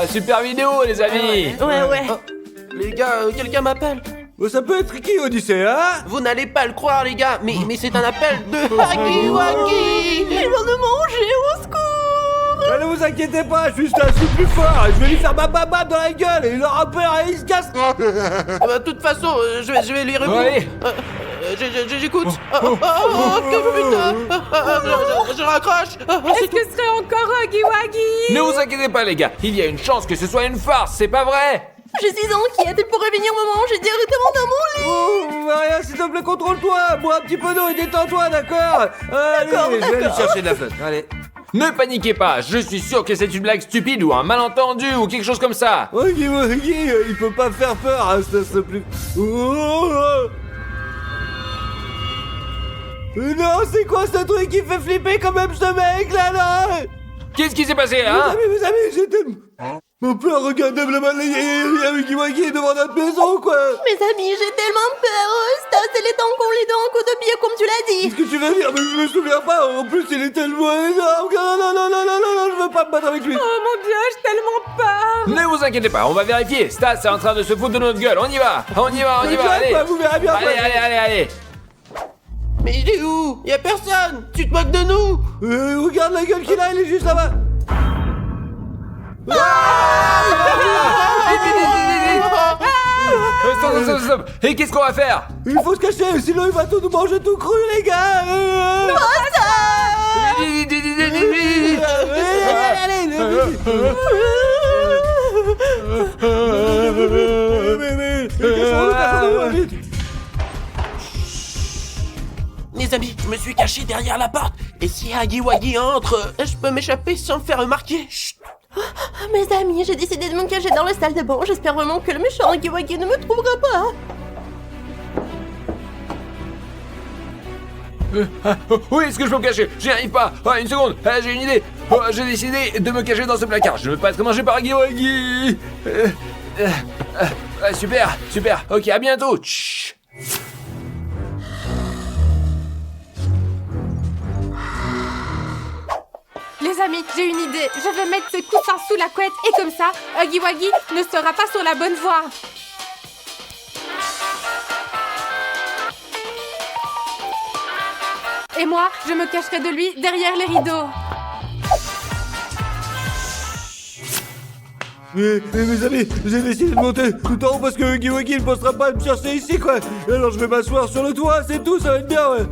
Super vidéo, les amis. Ouais. Les gars, quelqu'un m'appelle. Ça peut être qui, Odyssée, hein? Vous n'allez pas le croire, les gars, mais c'est un appel de Huggy Wuggy. Ils vont nous manger, au secours! Ne vous inquiétez pas, je suis un sou plus fort. Je vais lui faire bam dans la gueule et il aura peur et il se casse. De toute façon, je vais lui répondre. Ouais. J'écoute. Que putain. Je raccroche. Est-ce que ce serait encore Huggy Wuggy? Ne vous inquiétez pas, les gars. Il y a une chance que ce soit une farce, c'est pas vrai? Je suis inquiète, il pourrait venir me manger directement dans mon lit! Oh, Maria, s'il te plaît, contrôle-toi. Bois un petit peu d'eau et détends-toi, d'accord? Allez, je vais aller chercher de la flotte. Allez. Ne paniquez pas, je suis sûr que c'est une blague stupide ou un malentendu ou quelque chose comme ça. Huggy Wuggy, il peut pas faire peur, hein, c'est plus... Non, c'est quoi ce truc qui fait flipper quand même ce mec là? Qu'est-ce qui s'est passé, hein? Mes amis, j'ai tellement... Mon père, regardez le mal, il y a Huggy Wuggy devant notre maison, quoi. Mes amis, j'ai tellement peur! Stas, elle est encore les dents en coup de pied, comme tu l'as dit! Qu'est-ce que tu veux dire? Mais je me souviens pas, en plus il est tellement énorme. Non, je veux pas me battre avec lui. Oh mon dieu, j'ai tellement peur! Ne vous inquiétez pas, on va vérifier. Stas est en train de se foutre de notre gueule, on y va, allez. Vous verrez bien après. Allez. Mais il est où? Y a personne. Tu te moques de nous? Regarde la gueule qu'il a, il est juste là-bas. Stop. Et qu'est-ce qu'on va faire? Il faut se cacher, sinon il va tout nous manger tout cru, les gars. Les amis, je me suis caché derrière la porte. Et si Huggy Wuggy entre, je peux m'échapper sans me faire remarquer. Chut. Mes amis, j'ai décidé de me cacher dans la salle de bain. J'espère vraiment que le méchant Huggy Wuggy ne me trouvera pas. Où est-ce que je peux me cacher? J'y arrive pas. Une seconde, j'ai une idée. J'ai décidé de me cacher dans ce placard. Je ne veux pas être mangé par Huggy Wuggy. Super. Ok, à bientôt. Chut. Les amis, j'ai une idée. Je vais mettre ce coussin sous la couette et comme ça, Huggy Wuggy ne sera pas sur la bonne voie. Et moi, je me cacherai de lui derrière les rideaux. Mais mes amis, j'ai décidé de monter tout en haut parce que Huggy Wuggy ne pensera pas à me chercher ici, quoi. Alors je vais m'asseoir sur le toit, c'est tout, ça va être bien, ouais.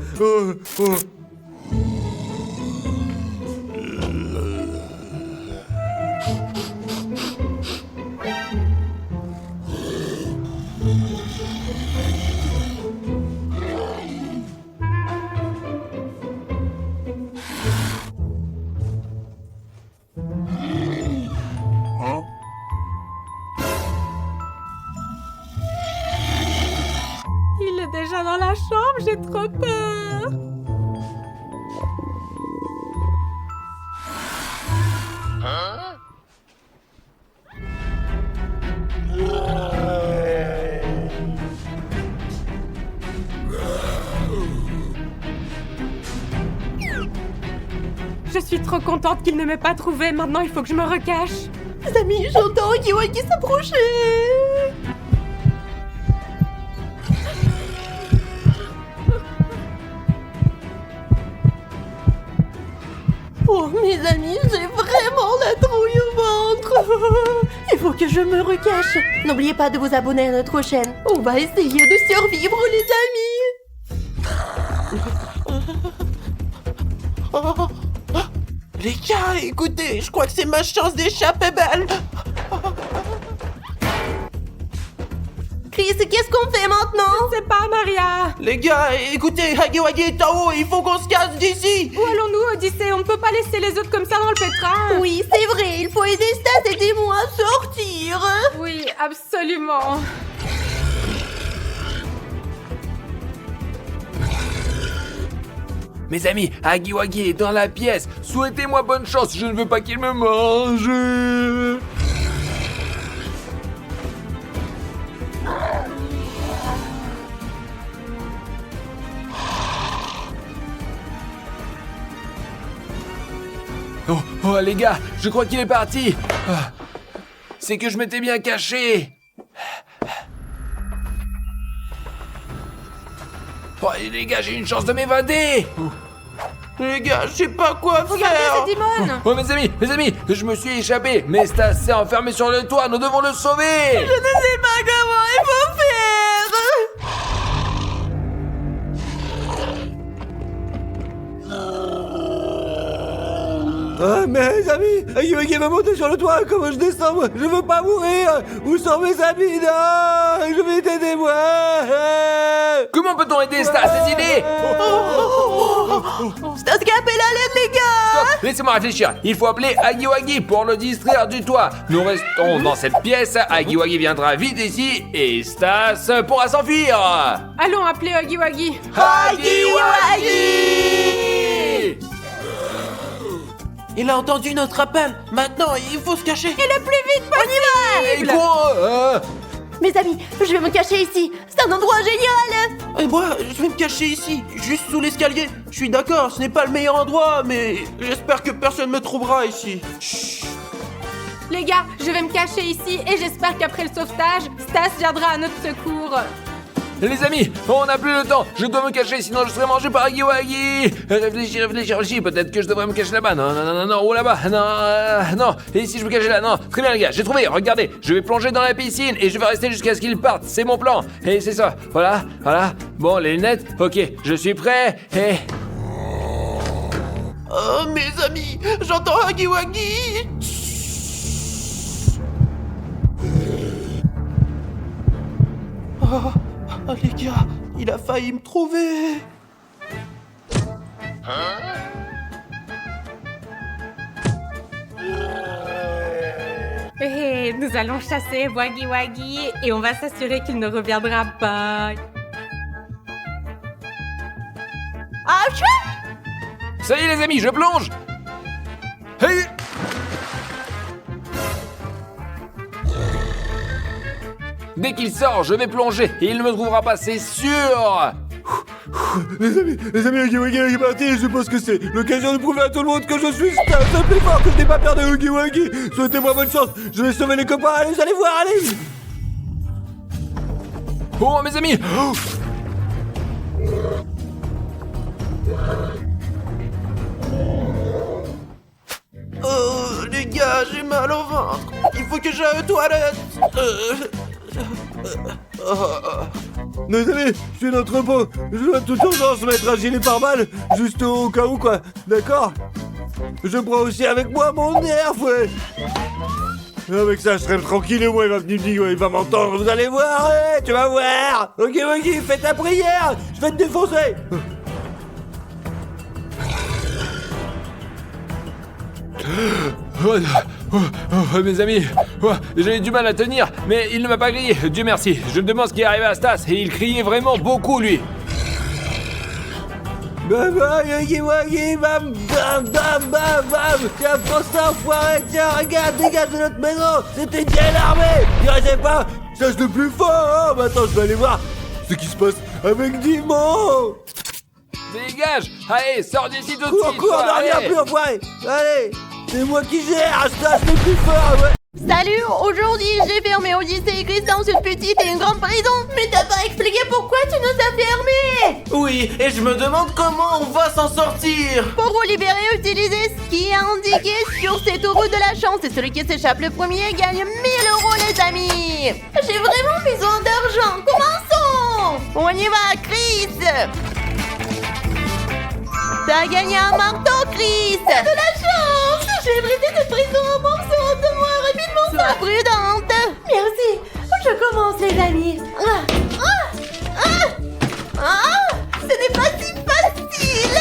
Il est déjà dans la chambre, j'ai trop peur. Je suis trop contente qu'il ne m'ait pas trouvée. Maintenant, il faut que je me recache. Mes amis, j'entends Huggy Wuggy s'approcher! Oh, mes amis, j'ai vraiment la trouille au ventre! Il faut que je me recache. N'oubliez pas de vous abonner à notre chaîne. On va essayer de survivre, les amis! Les gars, écoutez, je crois que c'est ma chance d'échapper belle. Chris, qu'est-ce qu'on fait maintenant? C'est pas Maria. Les gars, écoutez, Huggy Wuggy est en haut, il faut qu'on se casse d'ici. Où allons-nous, Odyssée? On ne peut pas laisser les autres comme ça dans le pétrin. Oui, c'est vrai, il faut aider Stas, aidez-moi à sortir! Oui, absolument. Mes amis, Huggy Wuggy est dans la pièce. Souhaitez-moi bonne chance, je ne veux pas qu'il me mange. Oh les gars, je crois qu'il est parti. Ah, c'est que je m'étais bien caché. Oh les gars, j'ai une chance de m'évader. Les gars, je sais pas quoi Regardez, faire. c'est Dimon. Oh mes amis, je me suis échappé. Mais Stas s'est enfermé sur le toit, nous devons le sauver. Je ne sais pas comment il faut faire. Ah, mes amis, Huggy Wuggy va monter sur le toit, comment je descends, moi? Je veux pas mourir. Où sont mes amis? Non, je vais t'aider, moi. Comment peut-on aider Stas? Des idées? Stas qui appelle à l'aide, les gars. Stop, laissez-moi réfléchir. Il faut appeler Huggy Wuggy pour le distraire du toit. Nous restons dans cette pièce. Huggy Wuggy viendra vite ici et Stas pourra s'enfuir. Allons appeler Huggy Wuggy. Huggy Wuggy! Il a entendu notre appel. Maintenant, il faut se cacher. Et le plus vite possible. Et quoi? Mes amis, je vais me cacher ici. C'est un endroit génial. Et moi, je vais me cacher ici, juste sous l'escalier. Je suis d'accord, ce n'est pas le meilleur endroit, mais j'espère que personne me trouvera ici. Les gars, je vais me cacher ici et j'espère qu'après le sauvetage, Stas viendra à notre secours. Les amis, on n'a plus le temps. Je dois me cacher, sinon je serai mangé par Huggy Wuggy. Réfléchis. Peut-être que je devrais me cacher là-bas. Non. Ou là-bas. Non. Et si je me cachais là? Non. Très bien, les gars. J'ai trouvé. Regardez. Je vais plonger dans la piscine et je vais rester jusqu'à ce qu'il parte. C'est mon plan. Et c'est ça. Voilà. Bon, les lunettes. Ok. Je suis prêt. Et... Oh, mes amis, j'entends Huggy Wuggy. Oh, les gars, il a failli me trouver. Nous allons chasser Huggy Wuggy et on va s'assurer qu'il ne reviendra pas. Ah, Ça y est, les amis, je plonge. Hey. Dès qu'il sort, je vais plonger et il ne me trouvera pas, c'est sûr. Les amis, Huggy Wuggy est parti. Je pense que c'est l'occasion de prouver à tout le monde que je suis Stas, le plus fort, que je n'ai pas peur de Huggy Wuggy. Souhaitez-moi bonne chance. Je vais sauver les copains. Allez, vous allez voir, allez. Oh, mes amis. Oh, les gars, j'ai mal au ventre. Il faut que j'aille aux toilettes. Les amis, je suis notre repos. Je dois toute urgence mettre un gilet pare-balles, juste au cas où, quoi. D'accord? Je prends aussi avec moi mon nerf, ouais. Avec ça, je serai tranquille et moi, il va venir me dire, il va m'entendre, vous allez voir, ouais, tu vas voir. Ok, fais ta prière, je vais te défoncer. Mes amis, j'ai du mal à tenir, mais il ne m'a pas grillé, Dieu merci. Je me demande ce qui est arrivé à Stas et il criait vraiment beaucoup, lui. Bam, Huggy Wuggy, bam, tiens, prends ça, enfoiré, tiens, regarde, dégage de notre maison, c'était bien armé, dirigez pas, cherche le plus fort, maintenant je vais aller voir ce qui se passe avec Dimon. Dégage. Allez, sors d'ici tout de suite. Cours, ne reviens allez. plus, enfoiré, allez, c'est moi qui gère, Stas le plus fort, ouais. Salut, aujourd'hui j'ai fermé Odyssée et Chris dans une petite et une grande prison. Mais t'as pas expliqué pourquoi tu nous as fermés. Oui, et je me demande comment on va s'en sortir. Pour vous libérer, utilisez ce qui est indiqué sur cette roue de la chance. Et celui qui s'échappe le premier gagne 1000 € les amis. J'ai vraiment besoin d'argent, commençons. On y va, Chris. T'as gagné un marteau, Chris. De la chance. J'ai brisé cette prison en morceaux. Donne-moi rapidement ça. Sois prudente. Merci. Je commence, les amis. Ce n'est pas si facile.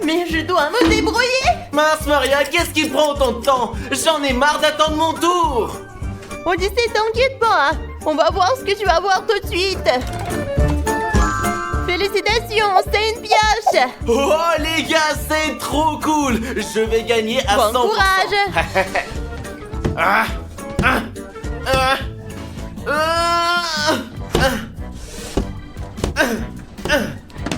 Mais je dois me débrouiller. Mince Maria, qu'est-ce qui prend autant de temps? J'en ai marre d'attendre mon tour. Odyssée, t'inquiète pas. On va voir ce que tu vas voir tout de suite. Félicitations, c'est une pioche. Oh les gars, c'est trop cool. Je vais gagner à 100%. Bon courage.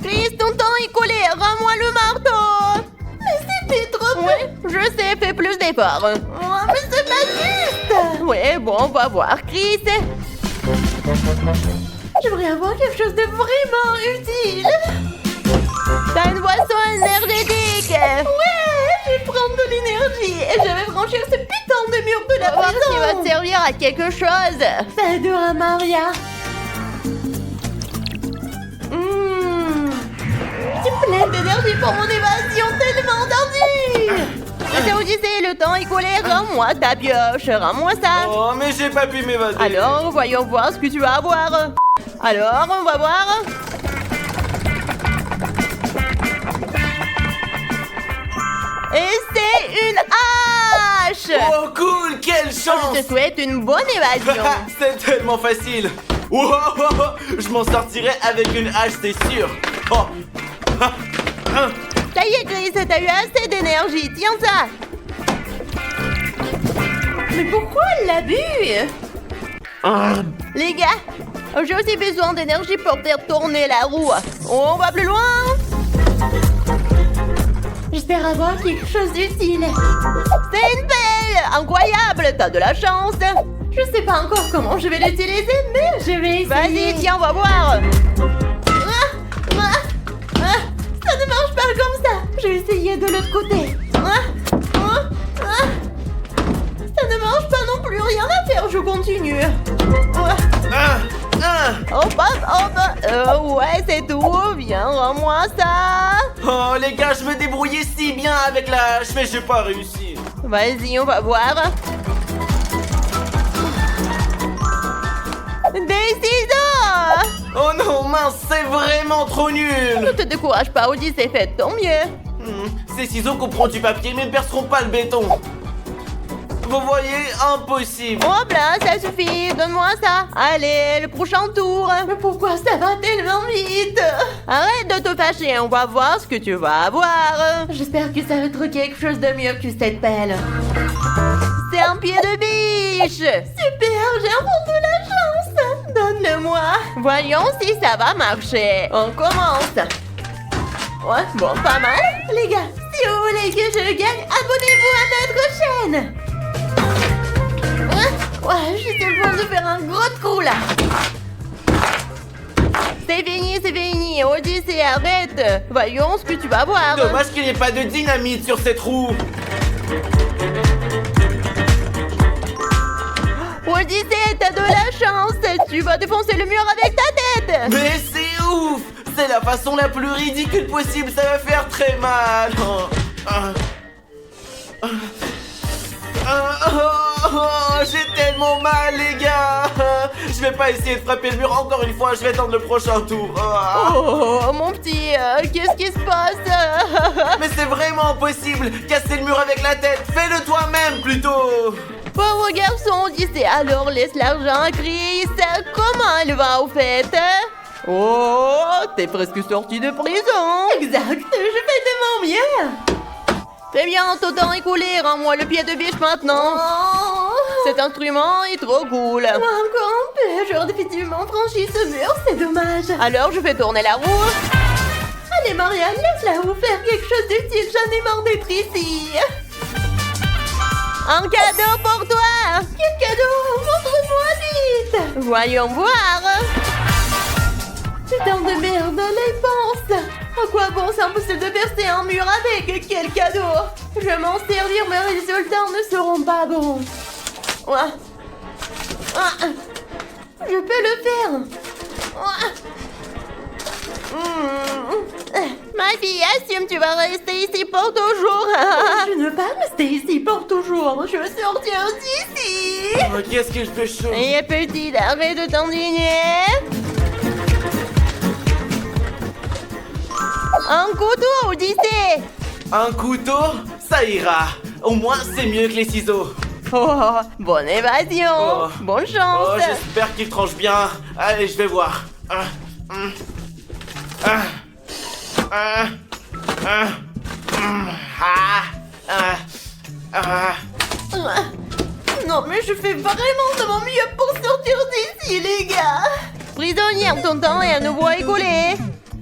Chris, ton temps est collé. Rends-moi le marteau. Mais c'est mais trop peu. Ouais, je sais, fais plus d'efforts. Oh, mais c'est pas juste. Ouais, bon, on va voir, Chris. J'aimerais avoir quelque chose de vraiment utile. T'as une boisson énergétique. Ouais, je vais prendre de l'énergie et je vais franchir ce putain de mur de la prison. Qui va te servir à quelque chose. Ça aidera Maria. J'ai plein d'énergie pour mon évasion, tellement tendue. C'est Odyssée, le temps est collé, rends-moi ta pioche, rends-moi ça. Oh, mais j'ai pas pu m'évader. Alors, voyons voir ce que tu vas avoir. Alors, on va voir. Et c'est une hache. Oh, cool, quelle chance. Je te souhaite une bonne évasion. C'est tellement facile. Wow, je m'en sortirai avec une hache, c'est sûr. Oh. Ça y est, Chris, t'as eu assez d'énergie, tiens ça. Mais pourquoi elle l'a bu? Les gars, j'ai aussi besoin d'énergie pour faire tourner la roue. On va plus loin. J'espère avoir quelque chose d'utile. C'est une pelle. Incroyable, t'as de la chance. Je sais pas encore comment je vais l'utiliser, mais je vais essayer. Vas-y, tiens, on va voir. Ça ne marche pas comme ça. Je vais essayer de l'autre côté. Ça ne marche pas non plus, rien à faire, je continue. Hop, ouais, c'est tout. Viens, rends-moi ça. Oh, les gars, je me débrouillais si bien avec la hache, mais j'ai pas réussi. Vas-y, on va voir. Des ciseaux. Oh non, mince, c'est vraiment trop Ne nul. te décourage pas, Odyssée, fais de ton mieux. Ces ciseaux couperont du papier, mais ne perceront pas le béton. Vous voyez, impossible. Hop là, ça suffit, donne-moi ça. Allez, le prochain tour. Mais pourquoi ça va tellement vite? Arrête de te fâcher, on va voir ce que tu vas avoir. J'espère que ça va être quelque chose de mieux que cette pelle. C'est un pied de biche. Super, j'ai un peu de la chance. Donne-le-moi. Voyons si ça va marcher. On commence. Ouais, bon, pas mal. Les gars, si vous voulez que je gagne, abonnez-vous à notre chaîne. Ouais, je suis sur le point de faire un gros trou là. C'est fini, Odyssée, arrête. Voyons ce que tu vas voir. Dommage qu'il n'y ait pas de dynamite sur cette roue. Odyssée, t'as de la chance. Tu vas défoncer le mur avec ta tête. Mais c'est ouf. C'est la façon la plus ridicule possible, ça va faire très mal. J'ai tellement mal, les gars. Je vais pas essayer de frapper le mur encore une fois, je vais attendre le prochain tour. Oh, mon petit, qu'est-ce qui se passe? Mais c'est vraiment impossible. Casser le mur avec la tête, fais-le toi-même plutôt. Pauvre garçon, Odyssée, alors laisse l'argent à Chris. Comment elle va au fait? Oh, t'es presque sorti de prison. Exact, je fais de mon mieux. Très bien, ton temps est coulé, rends-moi le pied de biche maintenant. Cet instrument est trop cool. Moi encore un peu, j'aurais définitivement franchi ce mur, c'est dommage. Alors je fais tourner la roue. Allez Marianne, laisse-la roue faire quelque chose d'utile, j'en ai marre d'être ici. Un cadeau pour toi. Quel cadeau? Montre-moi vite. Voyons voir. Putain de merde, les penses. À quoi bon, c'est impossible de percer un mur avec. Quel cadeau. Je vais m'en servir, mais les résultats ne seront pas bons. Je peux le faire. Ma fille, assume, tu vas rester ici pour toujours. Je ne veux pas rester ici pour toujours. Je veux sortir d'ici. Qu'est-ce que je fais chaud? Et petite, arrête de t'indigner. Un couteau, Odyssée. Un couteau? Ça ira. Au moins, c'est mieux que les ciseaux. Oh, bonne évasion. Oh. Bonne chance. Oh, j'espère qu'il tranche bien. Allez, je vais voir. Non, mais je fais vraiment de mon mieux pour sortir d'ici, les gars. Prisonnière, ton temps est à nouveau écoulé.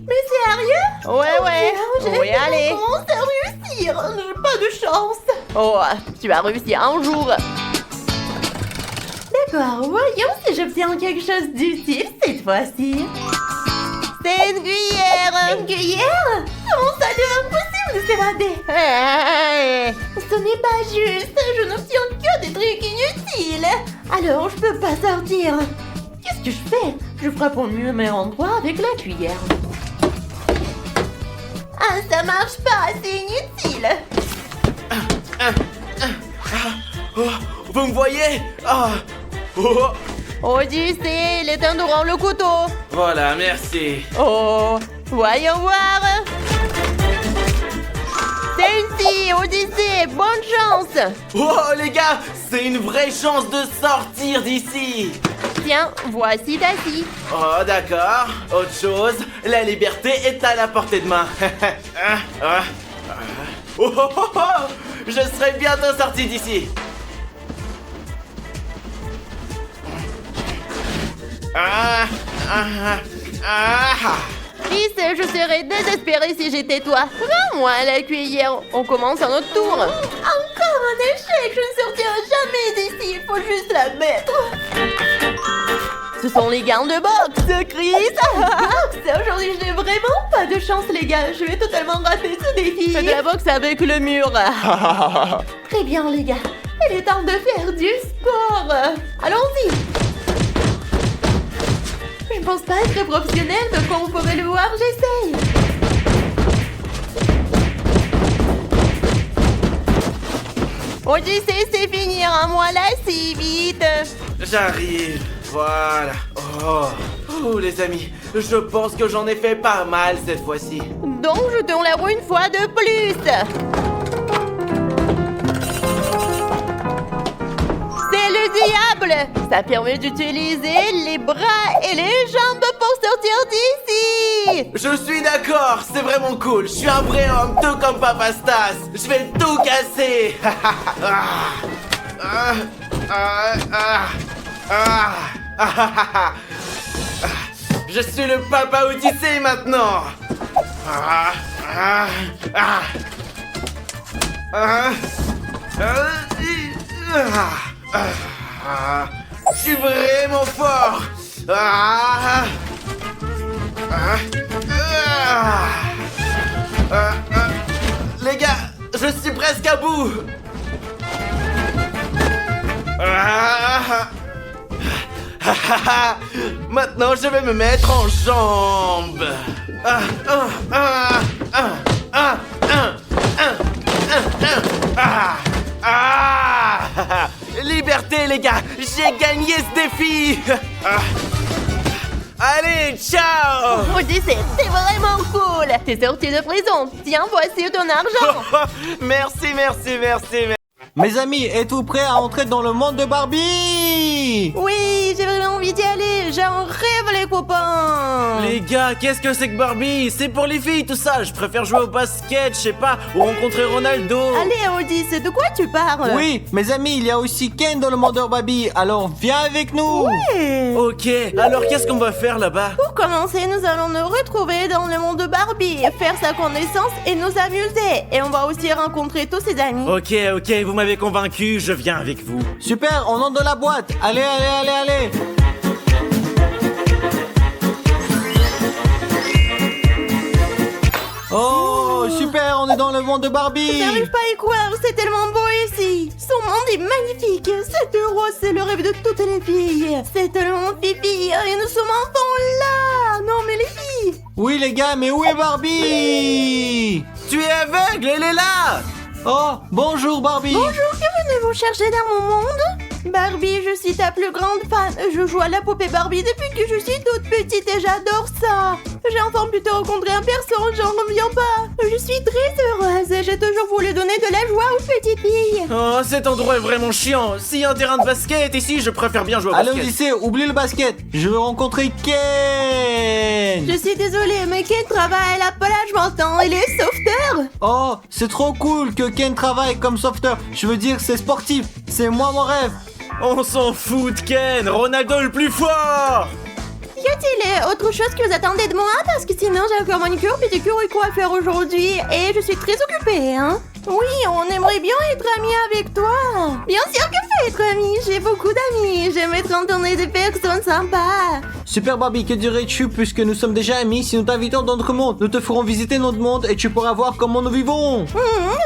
Mais sérieux? Ouais. Oui, allez. Comment à réussir? J'ai pas de chance. Oh, tu vas réussir un jour. D'accord, voyons si j'obtiens quelque chose d'utile cette fois-ci. C'est une cuillère. Une cuillère? Comment ça devient impossible de s'évader? Ce n'est pas juste, je n'obtiens que des trucs inutiles. Alors, je peux pas sortir. Qu'est-ce que je fais? Je frappe au mieux mes endroits avec la cuillère. Ah, ça marche pas, c'est inutile. Oh, vous me voyez? Ah. Oh. Odyssée, il est temps de rendre le couteau. Voilà, merci. Oh, voyons voir. C'est une fille, Odyssée, bonne chance. Oh les gars, c'est une vraie chance de sortir d'ici. Tiens, voici ta fille. Oh d'accord, autre chose, la liberté est à la portée de main. Oh, oh, oh, oh. Je serai bientôt sorti d'ici. Fils, je serais désespérée si j'étais toi. Rends-moi la cuillère, on commence à notre tour. Encore un échec, je ne sortirai jamais d'ici, il faut juste la mettre. Ce sont les gants de boxe, Chris. Boxe, aujourd'hui je n'ai vraiment pas de chance les gars, je vais totalement rater ce défi. Fais de la boxe avec le mur. Très bien les gars, il est temps de faire du sport. Allons-y. Je pense pas être professionnelle, mais comme vous pouvez le voir, j'essaye. Odyssée, c'est fini, rends-moi là si vite. J'arrive, voilà. Oh, les amis, je pense que j'en ai fait pas mal cette fois-ci. Donc je tourne la roue une fois de plus. C'est le diable. Ça permet d'utiliser les bras et les jambes pour sortir d'ici. Je suis d'accord, c'est vraiment cool. Je suis un vrai homme, tout comme Papa Stas. Je vais tout casser. Je suis le Papa Odyssée maintenant. Je suis vraiment fort. Les gars, je suis presque à bout. Maintenant, je vais me mettre en jambes. Liberté, les gars, j'ai gagné ce défi. Allez, ciao. Odyssée, c'est vraiment cool. T'es sorti de prison. Tiens, voici ton argent. Merci, merci, merci. Mes amis, êtes-vous prêts à entrer dans le monde de Barbie? Oui, j'ai vraiment envie d'y aller. J'en rêve, les copains. Les gars, qu'est-ce que c'est que Barbie? C'est pour les filles tout ça. Je préfère jouer au basket, je sais pas, ou rencontrer Ronaldo. Allez, Odyssée, de quoi tu parles? Oui, mes amis, il y a aussi Ken dans le monde de Barbie. Alors viens avec nous. Ouais. Ok, alors qu'est-ce qu'on va faire là-bas? Pour commencer, nous allons nous retrouver dans le monde de Barbie, faire sa connaissance et nous amuser. Et on va aussi rencontrer tous ses amis. Ok, vous m'avez convaincu, je viens avec vous. Super, on entre dans la boîte. Allez, allez, allez, allez. Oh, super, on est dans le monde de Barbie. J'arrive pas à y croire, c'est tellement beau ici. Son monde est magnifique. Cette rose, c'est le rêve de toutes les filles. C'est tellement fifi et nous sommes enfin là. Non mais les filles. Oui les gars, mais où est Barbie? Tu es aveugle, elle est là. Oh, bonjour Barbie. Bonjour, que venez-vous chercher dans mon monde? Barbie, je suis ta plus grande fan. Je joue à la poupée Barbie depuis que je suis toute petite et j'adore ça. J'ai enfin pu te rencontrer en personne, j'en reviens pas. Je suis très heureuse et j'ai toujours voulu donner de la joie aux petites filles. Oh, cet endroit est vraiment chiant. S'il y a un terrain de basket ici, je préfère bien jouer au Allez basket. Odyssée, oublie le basket. Je veux rencontrer Ken. Je suis désolée, mais Ken travaille à la plage maintenant, il est sauveteur. Oh, c'est trop cool que Ken travaille comme sauveteur. Je veux dire, c'est sportif. C'est moi mon rêve. On s'en fout de Ken, Ronaldo le plus fort. Y a-t-il autre chose que vous attendez de moi? Parce que sinon j'ai encore manicure, pédicure et coiffeur aujourd'hui et je suis très occupée, hein. Oui, on aimerait bien être amis avec toi. Bien sûr que je veux être amie, j'ai beaucoup d'amis. J'aime être entourée de personnes sympas. Super Barbie, que dirais-tu puisque nous sommes déjà amis? Si nous t'invitons dans notre monde, nous te ferons visiter notre monde et tu pourras voir comment nous vivons.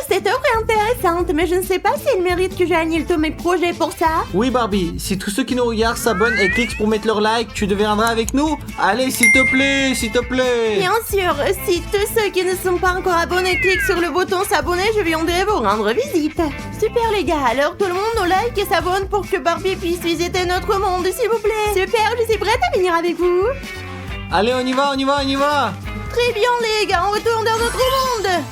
Cette offre est intéressante, mais je ne sais pas s'il mérite que j'annule tous mes projets pour ça. Oui Barbie, si tous ceux qui nous regardent s'abonnent et cliquent pour mettre leur like, tu deviendras avec nous. Allez, s'il te plaît, s'il te plaît. Bien sûr, si tous ceux qui ne sont pas encore abonnés cliquent sur le bouton s'abonner, je viendrai vous rendre visite. Super les gars, alors tout le monde nous like et s'abonne pour que Barbie puisse visiter notre monde, s'il vous plaît. Super, je suis prête à venir avec vous. Allez, on y va, on y va, on y va. Très bien les gars, on retourne dans notre monde.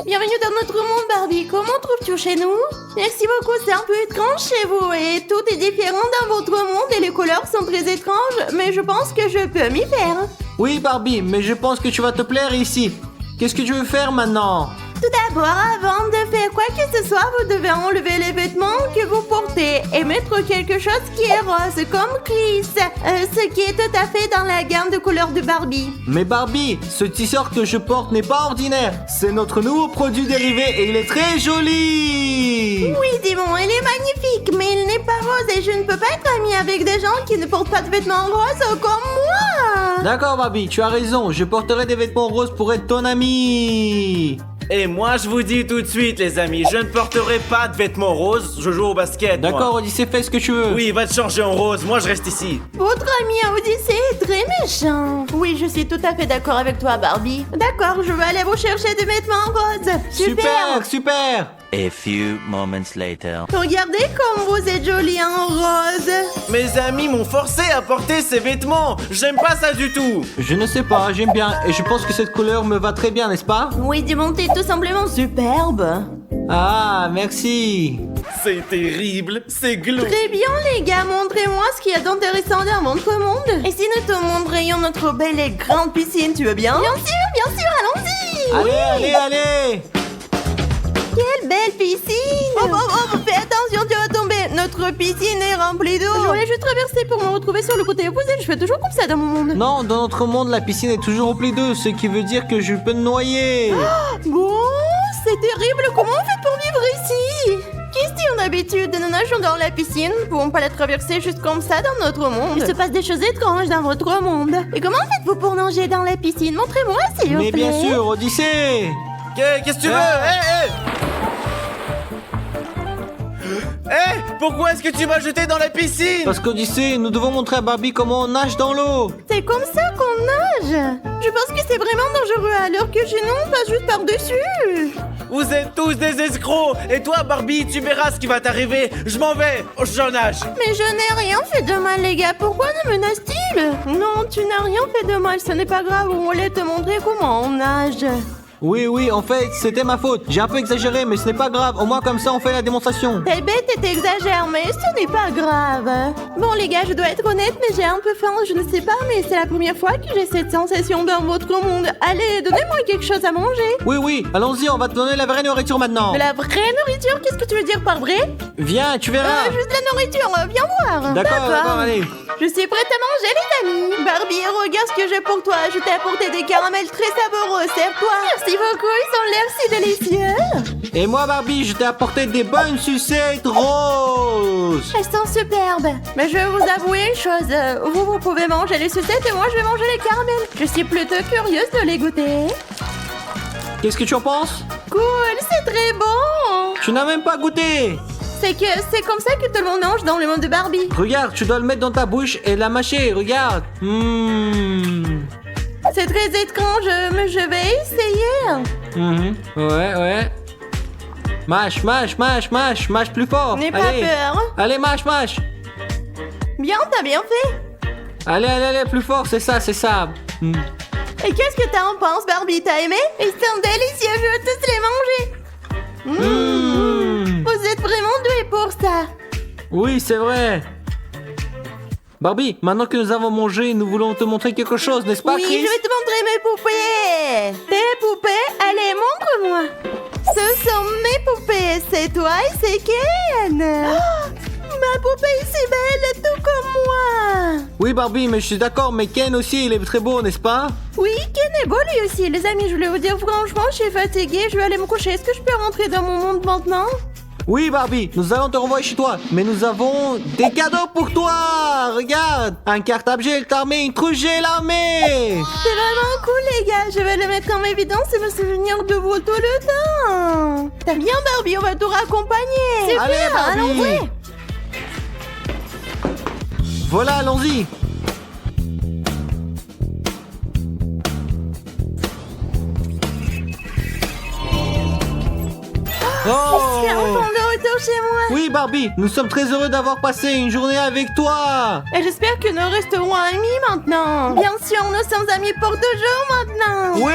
Bienvenue dans notre monde Barbie, comment trouves-tu chez nous? Merci beaucoup, c'est un peu étrange chez vous et tout est différent dans votre monde et les couleurs sont très étranges, mais je pense que je peux m'y faire. Oui Barbie, mais je pense que tu vas te plaire ici. Qu'est-ce que tu veux faire maintenant? Tout d'abord, avant de faire quoi que ce soit, vous devez enlever les vêtements que vous portez et mettre quelque chose qui est rose, comme Chris, ce qui est tout à fait dans la gamme de couleurs de Barbie. Mais Barbie, ce t-shirt que je porte n'est pas ordinaire. C'est notre nouveau produit dérivé et il est très joli. Oui, Dimon, il est magnifique, mais il n'est pas rose et je ne peux pas être amie avec des gens qui ne portent pas de vêtements roses comme moi. D'accord Barbie, tu as raison. Je porterai des vêtements roses pour être ton ami. Et moi, je vous dis tout de suite, les amis, je ne porterai pas de vêtements roses, je joue au basket. moi. D'accord Odyssée, fais ce que tu veux. Oui, va te changer en rose, moi je reste ici. Votre ami Odyssée est très méchant. Oui, je suis tout à fait d'accord avec toi, Barbie. D'accord, je vais aller vous chercher des vêtements roses. Super, super. A few moments later. Regardez comme vous êtes jolie en rose. Mes amis m'ont forcé à porter ces vêtements, j'aime pas ça du tout. Je ne sais pas, j'aime bien et je pense que cette couleur me va très bien, n'est-ce pas? Oui, Dimon, t'es tout simplement superbe. Ah, merci. C'est terrible, c'est glauque. Très bien, les gars, montrez-moi ce qu'il y a d'intéressant dans votre monde. Et si nous te montrions notre belle et grande piscine, tu veux bien? Bien sûr, allons-y. Allez, allez, allez. Quelle belle piscine. Oh, fais attention, tu vas tomber. Notre piscine est remplie d'eau. Je voulais juste traverser pour me retrouver sur le côté opposé. Je fais toujours comme ça dans mon monde. Non, dans notre monde, la piscine est toujours remplie d'eau, ce qui veut dire que je peux me noyer. Bon, c'est terrible. Comment on fait pour vivre ici? Question d'habitude, nous nageons dans la piscine. Nous ne pouvons pas la traverser juste comme ça dans notre monde. Il se passe des choses étranges dans votre monde. Et comment faites-vous pour nager dans la piscine? Montrez-moi, s'il vous Mais plaît. bien sûr, Odyssée. Qu'est-ce que tu veux? Pourquoi est-ce que tu m'as jeté dans la piscine? Parce qu'Odyssée, nous devons montrer à Barbie comment on nage dans l'eau. C'est comme ça qu'on nage. Je pense que c'est vraiment dangereux alors que chez nous, on passe juste par-dessus. Vous êtes tous des escrocs. Et toi, Barbie, tu verras ce qui va t'arriver. Je m'en vais, je nage. Mais je n'ai rien fait de mal, les gars. Pourquoi nous menace-t-il? Non, tu n'as rien fait de mal. Ce n'est pas grave. On voulait te montrer comment on nage. Oui, en fait, c'était ma faute. J'ai un peu exagéré, mais ce n'est pas grave. Au moins, comme ça, on fait la démonstration. T'es bête et t'exagères, mais ce n'est pas grave. Bon, les gars, je dois être honnête, mais j'ai un peu faim. Je ne sais pas, mais c'est la première fois que j'ai cette sensation dans votre monde. Allez, donnez-moi quelque chose à manger. Oui, allons-y, on va te donner la vraie nourriture maintenant. De la vraie nourriture? Qu'est-ce que tu veux dire par vrai? Viens, tu verras. Juste la nourriture, viens voir. D'accord, allez. Je suis prête à manger, les amis. Barbie, regarde ce que j'ai pour toi. Je t'ai apporté des caramels très savoureux. Serre-toi. Merci beaucoup, ils ont l'air si délicieux. Et moi, Barbie, je t'ai apporté des bonnes sucettes roses. Elles sont superbes. Mais je vais vous avouer une chose. Vous pouvez manger les sucettes et moi, je vais manger les caramels. Je suis plutôt curieuse de les goûter. Qu'est-ce que tu en penses? Cool, c'est très bon. Tu n'as même pas goûté. C'est comme ça que tout le monde mange dans le monde de Barbie. Regarde, tu dois le mettre dans ta bouche et la mâcher, regarde. C'est très étrange, mais je vais essayer. Ouais. Mâche plus fort. N'aie pas Allez. peur. Allez, mâche. Bien, t'as bien fait. Allez, plus fort, c'est ça. Et qu'est-ce que t'en penses, Barbie? T'as aimé? Ils sont délicieux, je veux tous les manger. Vous êtes vraiment doués pour ça. Oui, c'est vrai. Barbie, maintenant que nous avons mangé, nous voulons te montrer quelque chose, n'est-ce pas, Oui, Chris? je vais te montrer mes poupées. Tes poupées? Allez, montre-moi. Ce sont mes poupées. C'est toi et c'est Ken. Ma poupée est si belle, tout comme moi. Oui, Barbie, mais je suis d'accord, mais Ken aussi, il est très beau, n'est-ce pas? Oui, Ken est beau lui aussi. Les amis, je voulais vous dire franchement, je suis fatiguée, je vais aller me coucher. Est-ce que je peux rentrer dans mon monde maintenant? Oui, Barbie, nous allons te renvoyer chez toi, mais nous avons des cadeaux pour toi. Regarde, un cartable gel t'armé, une trousse gel armée. C'est vraiment cool les gars, je vais le mettre en évidence et me souvenir de vous tout le temps. T'as bien Barbie, on va te raccompagner. Super, Allez, Barbie. allons-y. Voilà, allons-y. Je suis enfin de retour chez moi. Oui, Barbie, nous sommes très heureux d'avoir passé une journée avec toi. Et j'espère que nous resterons amis maintenant. Bien sûr, nous sommes amis pour toujours maintenant. Oui.